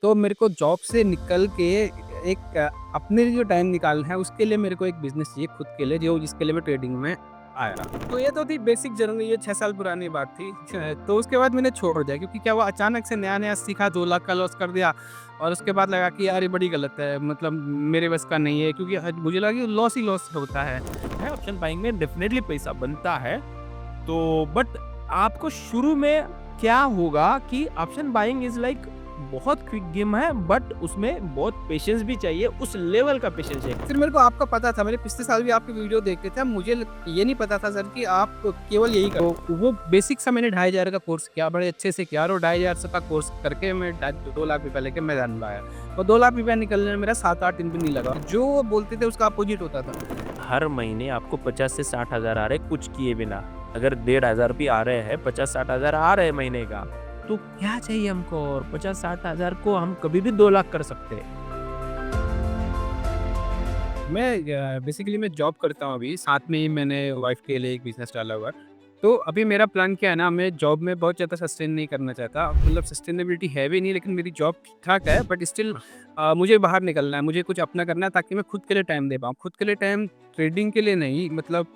तो मेरे को जॉब से निकल के एक अपने लिए जो टाइम निकालना है उसके लिए मेरे को एक बिज़नेस चाहिए खुद के लिए जो जिसके लिए मैं ट्रेडिंग में आया। तो ये तो थी बेसिक जर्नी, ये 6 साल पुरानी बात थी। तो उसके बाद मैंने छोड़ दिया क्योंकि क्या हुआ, अचानक से नया-नया सीखा, 2 लाख का लॉस कर दिया और उसके बाद लगा कि यार ये बड़ी गलत है, मतलब मेरे बस का नहीं है, क्योंकि मुझे लगा कि लॉस ही लॉस होता है। ऑप्शन बाइंग में डेफिनेटली पैसा बनता है। तो बट आपको शुरू में क्या होगा कि ऑप्शन बाइंग इज लाइक बहुत क्विक गेम है, बट उसमें बहुत पेशेंस भी चाहिए, उस लेवल का पेशेंस चाहिए। फिर मेरे को आपका पता था, मैंने पिछले साल भी आपकी वीडियो देखे थे, मुझे ये नहीं पता था सर कि आप केवल यही करो। तो वो बेसिक सा मैंने 2500 का कोर्स किया, बड़े अच्छे से किया और 2500 का कोर्स करके मैं 2 लाख रुपए लेके मैदान में आया और 2 लाख रुपया निकलने में मेरा 7-8 दिन भी नहीं लगा। जो वो बोलते थे उसका अपोजिट होता था। हर महीने आपको 50 से 60 हजार आ रहे कुछ किए बिना। अगर 1500 भी आ रहे हैं, 50-60 हजार आ रहे हैं महीने का, तो क्या चाहिए हमको? और 50-60 हजार को हम कभी भी 2 लाख कर सकते हैं। मैं बेसिकली मैं जॉब करता हूँ अभी, साथ में ही मैंने वाइफ के लिए एक बिज़नेस डाला हुआ है। तो अभी मेरा प्लान क्या है ना, मैं जॉब में बहुत ज़्यादा सस्टेन नहीं करना चाहता। मतलब सस्टेनेबिलिटी है भी नहीं, लेकिन मेरी जॉब ठीक-ठाक है, बट स्टिल मुझे बाहर निकलना है, मुझे कुछ अपना करना है ताकि मैं खुद के लिए टाइम दे पाऊँ। खुद के लिए टाइम ट्रेडिंग के लिए नहीं, मतलब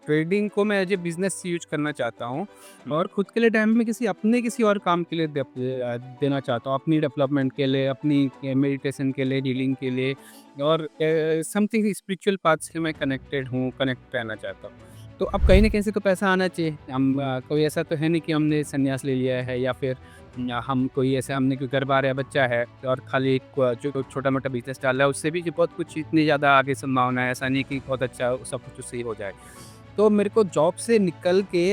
ट्रेडिंग को मैं एज़ ए बिज़नेस यूज़ करना चाहता हूँ और खुद के लिए टाइम मैं किसी और काम के लिए देना चाहता हूँ। अपनी डेवलपमेंट के लिए, अपनी मेडिटेशन के लिए, हीलिंग के लिए और समथिंग स्पिरिचुअल पाथ से मैं कनेक्टेड हूँ, कनेक्ट रहना चाहता हूँ। तो अब कहीं न कहीं से तो पैसा आना चाहिए। कोई ऐसा तो है नहीं कि हमने संन्यास ले लिया है या फिर हम कोई ऐसा, हमने कोई घर-बार या बच्चा है और खाली जो छोटा-मोटा बिज़नेस डाला है, उससे भी जो बहुत कुछ इतनी ज़्यादा आगे संभावना है, ऐसा नहीं कि बहुत अच्छा सब कुछ उससे ही हो जाए। तो मेरे को जॉब से निकल के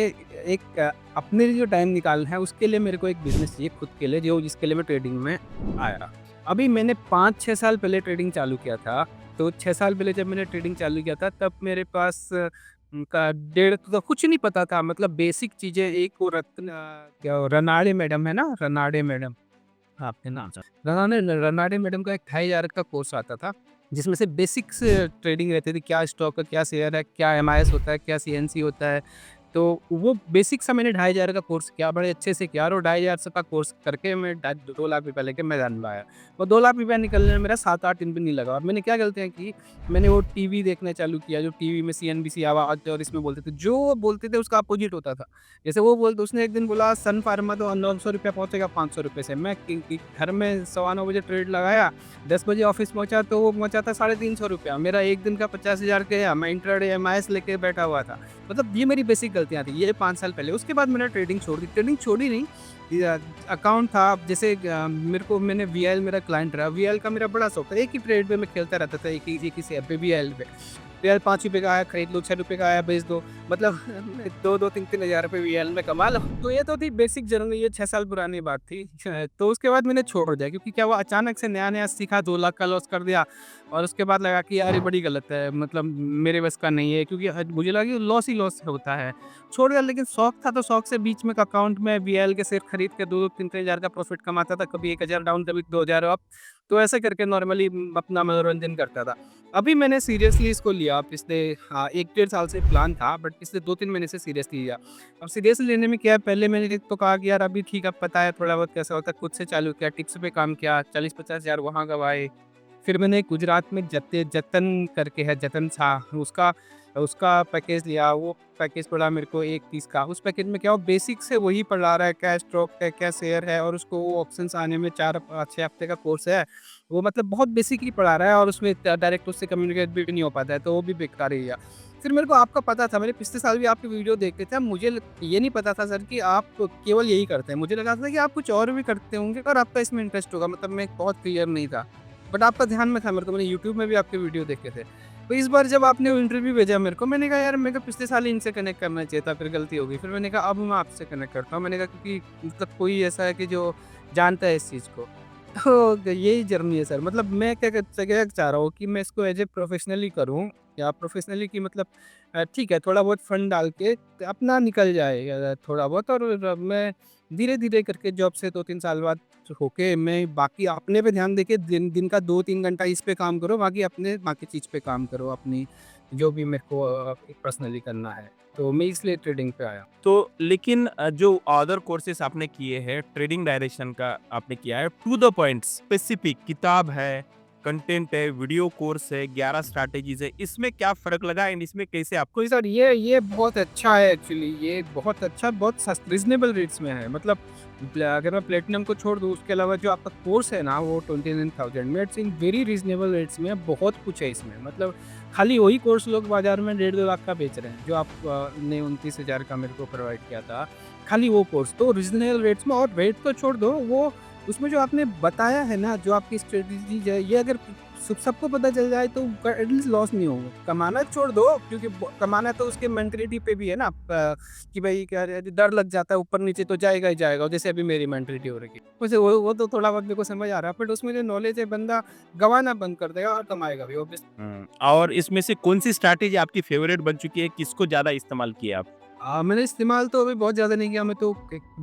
एक अपने लिए जो टाइम निकालना है उसके लिए मेरे को एक बिज़नेस चाहिए खुद के लिए जो जिसके लिए मैं ट्रेडिंग में आया। अभी मैंने 5-6 साल पहले ट्रेडिंग चालू किया था। तो 6 साल पहले जब मैंने ट्रेडिंग चालू किया था तब मेरे पास का डेढ़ तो कुछ नहीं पता था, मतलब बेसिक चीज़ें। एक वो क्या वो रनाड़े मैडम है ना, रनाड़े मैडम, आपने नाम सुना? रनाड़े रनाड़े मैडम का एक 2500 का कोर्स आता था, जिसमें से बेसिक्स ट्रेडिंग रहती थी, क्या स्टॉक है, क्या शेयर है, क्या एमआईएस होता है, क्या सीएनसी होता है। तो वो बेसिक सा मैंने 2500 का कोर्स किया, बड़े अच्छे से किया और 2500 का कोर्स करके मैं 2 लाख रुपए लेके मैदान में आया और 2 लाख रुपया निकलने में मेरा 7-8 दिन भी नहीं लगा। और मैंने क्या गलतियाँ की, मैंने वो टीवी देखना चालू किया, जो टीवी में सीएनबीसी आवाज़ और इसमें बोलते थे, जो वो बोलते थे उसका अपोजिट होता था। जैसे वो बोलते, उसने एक दिन बोला सन फार्मा तो 900 रुपया पहुँचेगा 500 रुपए से। मैं कि घर में 9:15 बजे ट्रेड लगाया, 10 बजे ऑफिस पहुँचा तो वो पहुँचा था 350 रुपया। मेरा एक दिन का 50,000 गया, मैं इंट्राडे एमआईएस लेके बैठा हुआ था। मतलब ये मेरी बेसिक गलतियाँ थी, ये 5 साल पहले। उसके बाद मैंने ट्रेडिंग छोड़ दी। ट्रेडिंग छोड़ी नहीं, ये अकाउंट था। अब जैसे मैंने वीएल मेरा क्लाइंट रहा, वीएल का मेरा बड़ा शौक था। एक ही ट्रेड पे मैं खेलता रहता था, एक ही शेयर पे वीएल पे। शेयर ₹5 का आया खरीद लो, ₹6 का आया बेच दो। मतलब 2-2 3-3 हज़ार रुपए वीएल में कमा लो। तो ये तो थी बेसिक जर्नी, ये 6 साल पुरानी बात थी। तो उसके बाद मैंने छोड़ दिया क्योंकि क्या हुआ, अचानक से नया-नया सीखा, 2 लाख का लॉस कर दिया और उसके बाद लगा कि यार ये बड़ी गलत है, मतलब मेरे बस का नहीं है, क्योंकि मुझे लगा कि लॉस ही लॉस होता है। छोड़ दिया, लेकिन शौक था तो शौक से बीच में अकाउंट में वीएल के शेयर खरीद के 2-2 3-3 हज़ार का प्रॉफिट कमाता था, कभी 1000 डाउन, कभी 2000 अप। तो ऐसे करके नॉर्मली अपना मनोरंजन करता था। अभी मैंने सीरियसली इसको लिया पिछले 1 डेढ़ साल से प्लान था, बट पिछले 2-3 महीने से सीरियसली लिया। अब सीरियसली लेने में क्या है, पहले मैंने तो कहा कि यार अभी ठीक है, पता है थोड़ा बहुत कैसा होता है, खुद से चालू किया, टिप्स पे काम किया, 40-50 हज़ार वहाँ गँवाए। फिर मैंने गुजरात में जतन करके है, जतन शाह, उसका उसका पैकेज लिया। वो पैकेज पड़ा मेरे को 130 का। उस पैकेज में क्या हो, बेसिक से वही पढ़ा रहा है, क्या स्टॉक है, क्या शेयर है, और उसको वो ऑप्शंस आने में 4-6 हफ्ते का कोर्स है। वो मतलब बहुत बेसिक ही पढ़ा रहा है और उसमें डायरेक्ट उससे कम्युनिकेट भी नहीं हो पाता है, तो वो भी बेकार ही गया। फिर मेरे को आपका पता था, मैंने पिछले साल भी आपकी वीडियो देखे थे। मुझे ये नहीं पता था सर कि आप केवल यही करते हैं। मुझे लगा था कि आप कुछ और भी करते होंगे और आपका इसमें इंटरेस्ट होगा, मतलब मैं बहुत क्लियर नहीं था। बट आपका ध्यान में था मेरे को, मैंने यूट्यूब में भी आपके वीडियो देखे थे। तो इस बार जब आपने वो इंटरव्यू भेजा मेरे को, मैंने कहा यार मेरे को पिछले साल ही इनसे कनेक्ट करना चाहिए था, फिर गलती हो गई। फिर मैंने कहा अब मैं आपसे कनेक्ट करता हूँ। मैंने कहा क्योंकि मतलब कोई ऐसा है कि जो जानता है इस चीज़ को। तो यही जर्नी है सर। मतलब मैं क्या चाह रहा हूँ कि मैं इसको एज़ ए प्रोफ़ेशनली करूँ, या प्रोफ़ेशनली की मतलब ठीक है, थोड़ा बहुत फंड डाल के अपना निकल जाए थोड़ा बहुत, और मैं धीरे-धीरे करके जॉब से 2-3 साल बाद होके मैं बाकी अपने पे ध्यान देके दिन दिन का 2-3 घंटा इस पे काम करो, बाकी अपने बाकी चीज़ पे काम करो, अपनी जो भी मेरे को पर्सनली करना है। तो मैं इसलिए ट्रेडिंग पे आया। तो लेकिन जो अदर कोर्सेस आपने किए हैं, ट्रेडिंग डायरेक्शन का आपने किया है, टू द पॉइंट स्पेसिफिक किताब है, कंटेंट है, वीडियो कोर्स है, 11 स्ट्रैटेजीज़ है, इसमें क्या फ़र्क लगा एंड इसमें कैसे आपको कोई सर ये बहुत अच्छा है एक्चुअली, ये बहुत अच्छा, बहुत रीजनेबल रेट्स में है। मतलब अगर मैं प्लेटिनम को छोड़ दूँ, उसके अलावा जो आपका कोर्स है ना वो 29,000 में, it's in very reasonable rates में है। बहुत कुछ है इसमें, मतलब खाली वही कोर्स लोग बाजार में 1.5-2 लाख का बेच रहे हैं, जो आप ने 29,000 का मेरे को प्रोवाइड किया था। खाली वो कोर्स तो रीजनेबल रेट्स में, और रेट तो छोड़ दो, वो उसमें जो आपने बताया है ना, जो आपकी स्ट्रेटजीज है, ये अगर सबको पता चल जाए तो एटलीस्ट लॉस नहीं होगा। कमाना छोड़ दो, क्योंकि कमाना तो उसके मेंटलिटी पे भी है ना, कि भाई क्या डर लग जाता है, ऊपर नीचे तो जाएगा ही जाएगा, जैसे अभी मेरी मेंटलिटी हो रही है। वैसे वो तो थोड़ा बहुत मेरे को समझ आ रहा है, बट उसमें जो नॉलेज है, बंदा गंवाना बंद कर देगा और कमाएगा भी ऑब्वियसली। और इसमें से कौन-सी स्ट्रैटेजी आपकी फ़ेवरेट बन चुकी है? किसको ज़्यादा इस्तेमाल किया आप? मैंने इस्तेमाल तो अभी बहुत ज़्यादा नहीं किया, मैं तो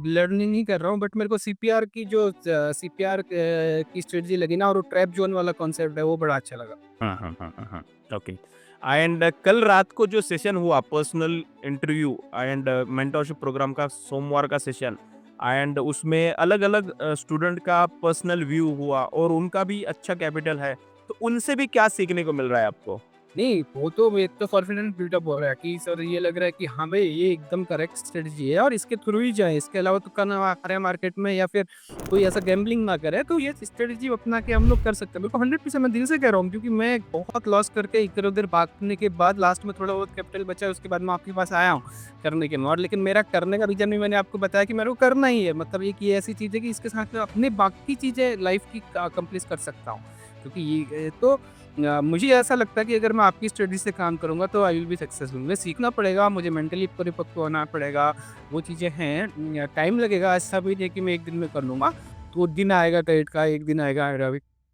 लर्निंग ही कर रहा हूँ, बट मेरे को सीपीआर की जो सीपीआर की स्ट्रेटजी लगी ना, और वो ट्रैप जोन वाला कॉन्सेप्ट है, वो बड़ा अच्छा लगा। हाँ, हाँ, हाँ, हाँ, हाँ। ओके। एंड कल रात को जो सेशन हुआ personal interview and mentorship program का सोमवार का सेशन एंड उसमें अलग-अलग स्टूडेंट का पर्सनल व्यू हुआ और उनका भी अच्छा कैपिटल है। तो उनसे भी क्या सीखने को मिल रहा है आपको? नहीं, वो तो एक तो कॉन्फिडेंस बिल्डअप हो रहा है कि सर ये लग रहा है कि हाँ भाई, ये एकदम करेक्ट स्ट्रेटजी है और इसके थ्रू ही जाए, इसके अलावा तो करना है मार्केट में, या फिर कोई ऐसा गैम्बलिंग ना करे, तो ये स्ट्रेटजी अपना के हम लोग कर सकते हैं। बिल्कुल 100% मैं दिल से कह रहा हूँ, क्योंकि मैं बहुत लॉस करके इधर उधर भागने के बाद लास्ट में थोड़ा बहुत कैपिटल बचा है, उसके बाद मैं आपके पास आया हूँ करने के लिए। और लेकिन मेरा करने का रीजन भी मैंने आपको बताया कि मेरे को करना ही है, मतलब एक ये ऐसी चीज़ है कि इसके साथ मैं अपने बाकी चीज़ें लाइफ की कंप्लीट कर सकता हूँ, क्योंकि ये तो मुझे ऐसा लगता है कि अगर मैं आपकी स्टडी से काम करूँगा तो आई विल बी सक्सेसफुल। मुझे सीखना पड़ेगा, मुझे मेंटली परिपक्व होना पड़ेगा, वो चीज़ें हैं, टाइम लगेगा, ऐसा भी नहीं है कि मैं एक दिन में कर लूँगा। तो दिन आएगा ट्रेड का, एक दिन आएगा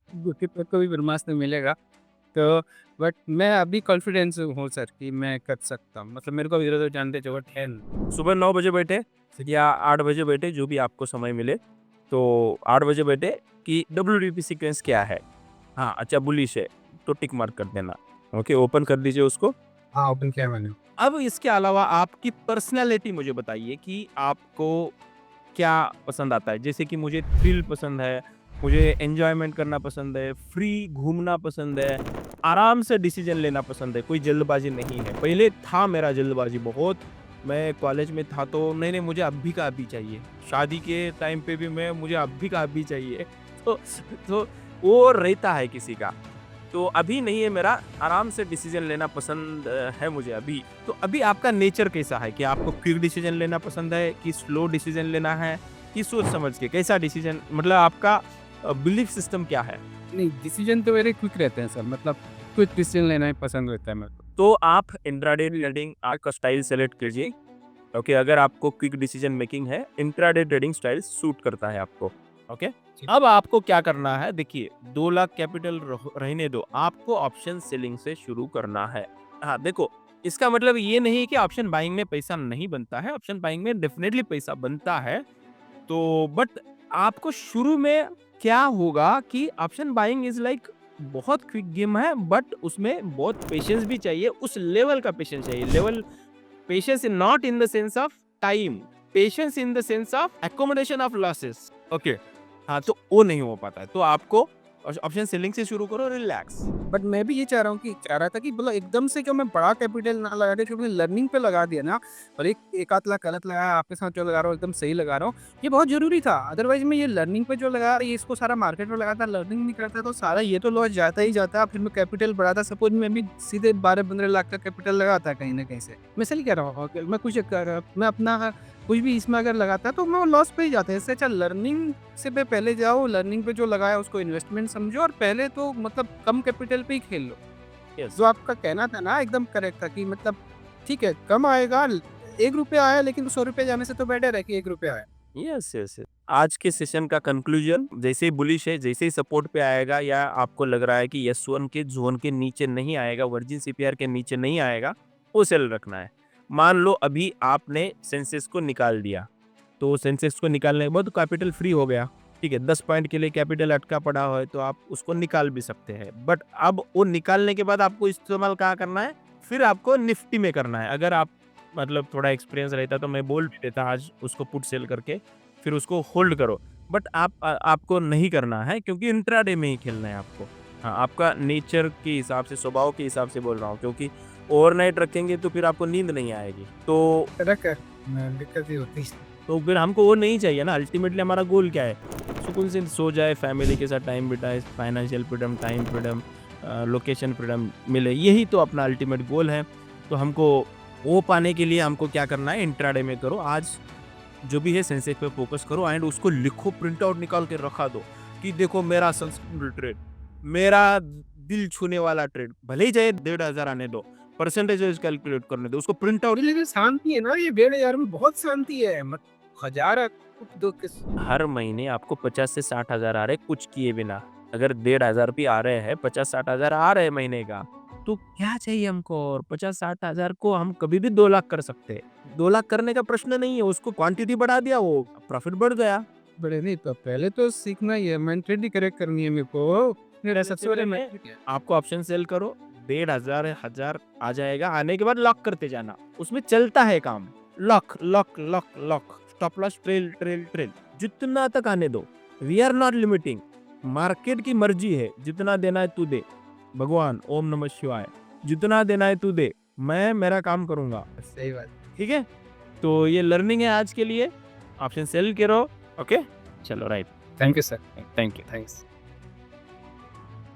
को भी ब्रह्मास्त्र मिलेगा। तो बट मैं अभी कॉन्फिडेंस हूँ सर कि मैं कर सकता हूँ। मतलब मेरे को इधर-उधर जानते ज़रूरत है नहीं। सुबह 9 बजे बैठे या 8 बजे बैठे जो भी आपको समय मिले। तो 8 बजे बैठे कि डब्ल्यूडीपी सीक्वेंस क्या है? हाँ, अच्छा बुलिश है तो टिक मार्क कर देना। ओके, ओपन कर दीजिए उसको। हाँ, ओपन किया है मैंने। अब इसके अलावा आपकी पर्सनैलिटी मुझे बताइए कि आपको क्या पसंद आता है? जैसे कि मुझे थ्रिल पसंद है, मुझे एन्जॉयमेंट करना पसंद है, फ्री घूमना पसंद है, आराम से डिसीज़न लेना पसंद है, कोई जल्दबाज़ी नहीं है। पहले था मेरा जल्दबाज़ी बहुत, मैं कॉलेज में था तो नहीं, मुझे अभी का अभी चाहिए। शादी के टाइम पे भी मैं मुझे अभी का अभी चाहिए। तो तो वो रहता है किसी का। तो अभी नहीं है मेरा, आराम से डिसीज़न लेना पसंद है मुझे अभी। तो अभी आपका नेचर कैसा है कि आपको क्विक डिसीज़न लेना पसंद है कि स्लो डिसीज़न लेना है कि सोच समझ के? कैसा डिसीज़न मतलब आपका बिलीफ सिस्टम क्या है? नहीं, डिसीज़न तो मेरे क्विक रहते हैं सर, मतलब क्विक डिसीज़न लेना ही पसंद रहता है मेरे को। तो आप इंट्राडे ट्रेडिंग आपका स्टाइल सेलेक्ट कीजिए। ओके, अगर आपको क्विक डिसीजन मेकिंग है, इंट्राडे ट्रेडिंग स्टाइल सूट करता है आपको। ओके, जी। अब आपको क्या करना है, देखिए 2 लाख कैपिटल रहने दो, आपको ऑप्शन सेलिंग से शुरू करना है। हाँ, देखो इसका मतलब ये नहीं कि ऑप्शन बाइंग में पैसा नहीं बनता है, ऑप्शन बाइंग में डेफिनेटली पैसा बनता है। तो बट आपको शुरू में क्या होगा कि ऑप्शन बाइंग इज लाइक बहुत क्विक गेम है, बट उसमें बहुत पेशेंस भी चाहिए, उस लेवल का पेशेंस चाहिए। Level patience not in the sense of time, patience in the sense of accommodation of losses. Okay, हाँ, तो वो नहीं हो पाता है, तो आपको ऑप्शन सेलिंग से शुरू करो, रिलैक्स। बट मैं भी ये चाह रहा था कि मतलब एकदम से जो मैं बड़ा कैपिटल ना लगा के जो मैंने लर्निंग पे लगा दिया ना, और एक आध लाख गलत लगाया, आपके साथ जो लगा रहा हूँ एकदम सही लगा रहा हूँ, ये बहुत जरूरी था। अदरवाइज मैं ये लर्निंग पे जो लगा ये इसको सारा मार्केट में लगाता, लर्निंग नहीं करता, तो सारा ये तो लॉस जाता ही जाता। फिर मैं कैपिटल बढ़ाता, सपोज मैं भी सीधे 12-15 लाख का कैपिटल लगाता कहीं ना कहीं से, मैं सही कह रहा हूँ, मैं कुछ मैं अपना कुछ भी इसमें अगर लगाता तो मैं लॉस पे ही जाता है। इससे अच्छा लर्निंग से पे पहले जाओ, लर्निंग पे जो लगाया उसको इन्वेस्टमेंट समझो, और पहले तो मतलब कम कैपिटल पे ही खेल लो। यस, जो आपका कहना था ना एकदम करेक्ट था कि मतलब ठीक है, कम आएगा, 1 रुपया आया, लेकिन 100 रुपये जाने से तो बेटर है कि 1 रुपया आया। Yes, yes, yes. आज के सेशन का कंक्लूजन, जैसे ही बुलिश है, जैसे ही सपोर्ट पे आएगा या आपको लग रहा है कि S1 के जोन के नीचे नहीं आएगा, वर्जिन सीपीआर के नीचे नहीं आएगा, वो सेल रखना है। मान लो अभी आपने सेंसेस को निकाल दिया, तो सेंसेक्स को निकालने के बाद कैपिटल फ्री हो गया, ठीक है। 10 पॉइंट के लिए कैपिटल अटका पड़ा हो तो आप उसको निकाल भी सकते हैं, बट अब वो निकालने के बाद आपको इस्तेमाल कहाँ करना है, फिर आपको निफ्टी में करना है। अगर आप मतलब थोड़ा एक्सपीरियंस रहता तो मैं बोल भी देता आज उसको पुट सेल करके फिर उसको होल्ड करो, बट आपको नहीं करना है क्योंकि इंट्राडे में ही खेलना है आपको। हाँ, आपका नेचर के हिसाब से, स्वभाव के हिसाब से बोल रहा हूँ, क्योंकि ओवरनाइट रखेंगे तो फिर आपको नींद नहीं आएगी। तो दिक्कत ही होती है। तो फिर हमको वो नहीं चाहिए ना। अल्टीमेटली हमारा गोल क्या है, सुकून से सो जाए, फैमिली के साथ टाइम बिताए, financial freedom, time freedom, location freedom मिले, यही तो अपना अल्टीमेट गोल है। तो हमको वो पाने के लिए हमको क्या करना है, इंट्राडे में करो। आज जो भी है सेंसेक्स पे फोकस करो एंड उसको लिखो, प्रिंट आउट निकाल के रखा दो कि देखो मेरा सक्सेसफुल ट्रेड, मेरा दिल छूने वाला ट्रेड, भले ही चाहे 1,500 आने दो, परसेंटेज कैलकुलेट करने दो, उसको प्रिंट आउट। लेकिन शांति है ना, ये 1,500 में बहुत शांति है। हजार दो किस हर महीने आपको 50 से 60 हजार आ रहे कुछ किए बिना। अगर 1,500 भी आ रहे हैं, 50-60 हजार आ रहे हैं महीने का, तो क्या चाहिए हमको। और 50-60 हजार को हम कभी भी 2 लाख कर सकते हैं। 2 लाख करने का प्रश्न नहीं है, उसको क्वांटिटी बढ़ा दिया, वो प्रॉफिट बढ़ गया। बड़े नहीं, तो पहले तो सीखना ही है, मेंटली करेक्ट करनी है मेरे को। मेरा सबसे बड़े में आपको ऑप्शन सेल करो, 1,500 हजार आ जाएगा, आने के बाद लॉक करते जाना, उसमें चलता है काम। Lock lock lock lock, stop loss, trail trail trail, जितना तक आने दो। We are not limiting, market की मर्जी है, जितना देना है तू दे। भगवान ओम नमः शिवाय, जितना देना है तू दे, मैं मेरा काम करूंगा। सही बात। ठीक है, तो ये लर्निंग है आज के लिए। ऑप्शन सेल करो, ओके, चलो right. Thank you sir. Thank you. Thanks.